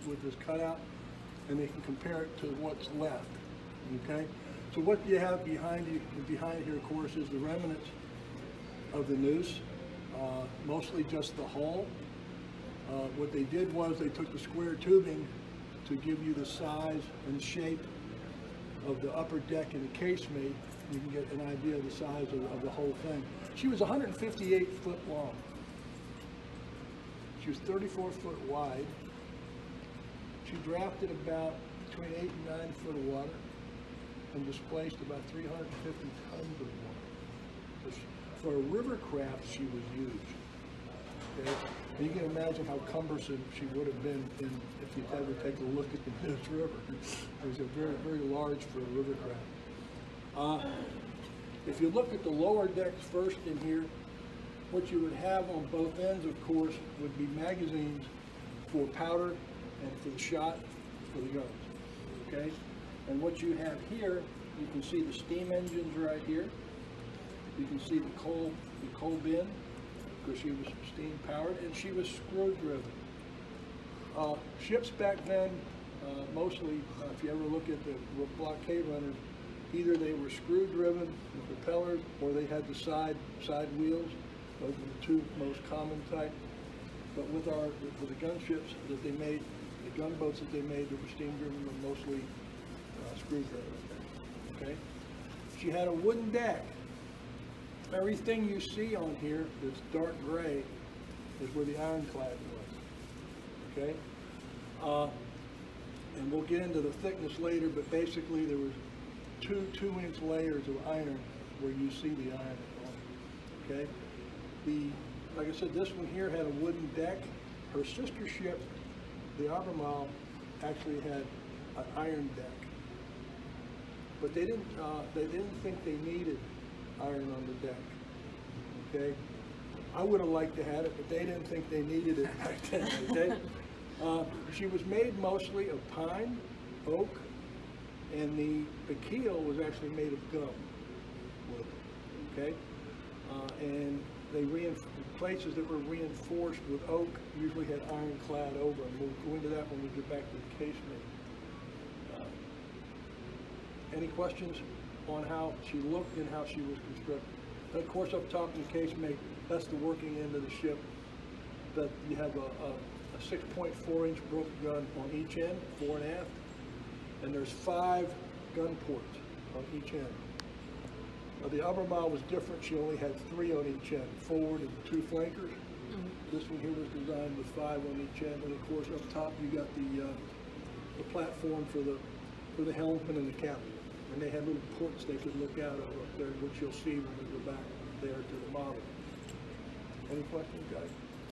with this cutout, and they can compare it to what's left. Okay, so what you have behind you, behind here, of course, is the remnants of the noose, mostly just the hull. What they did was they took the square tubing to give you the size and shape of the upper deck and the casemate. You can get an idea of the size of the whole thing. She was 158 foot long. She was 34 foot wide. She drafted about between 8 and 9 foot of water and displaced about 350 tons of water. So for a river craft, she was huge. Okay? And you can imagine how cumbersome she would have been if you ever take a look at the Neuse River. It was a very, very large for a river craft. If you look at the lower decks first in here, what you would have on both ends, of course, would be magazines for powder and for the shot for the guns. Okay? And what you have here, you can see the steam engines right here. You can see the coal bin, because she was steam powered, and she was screw driven. Ships back then, mostly, if you ever look at the blockade runners, either they were screw driven with propellers, or they had the side wheels. Those were the two most common type. But with the gunships that they made, the gunboats that they made that were steam driven were mostly screw driven. Okay. She had a wooden deck. Everything you see on here that's dark gray is where the ironclad was. Okay. And we'll get into the thickness later, but basically there was two 2-inch layers of iron where you see the iron on. Okay. Like I said, this one here had a wooden deck. Her sister ship, the Albemarle, actually had an iron deck. But they didn't think they needed iron on the deck. Okay, I would have liked to have it, but they didn't think they needed it back then. Okay, she was made mostly of pine, oak, and the keel was actually made of gum wood. Okay, and the places that were reinforced with oak usually had ironclad over, and we'll go into that when we get back to the casemate. Any questions on how she looked and how she was constructed? And of course, up top in the casemate, that's the working end of the ship. That you have a 6.4-inch broken gun on each end, fore and aft, and there's 5 gun ports on each end. Now, the Albemarle was different. She only had 3 on each end, forward and 2 flankers. This one here was designed with 5 on each end, and of course, up top you got the platform for the helmsman and the captain. And they had little ports they could look out of up there, which you'll see when we go back there to the model. Any questions, guys?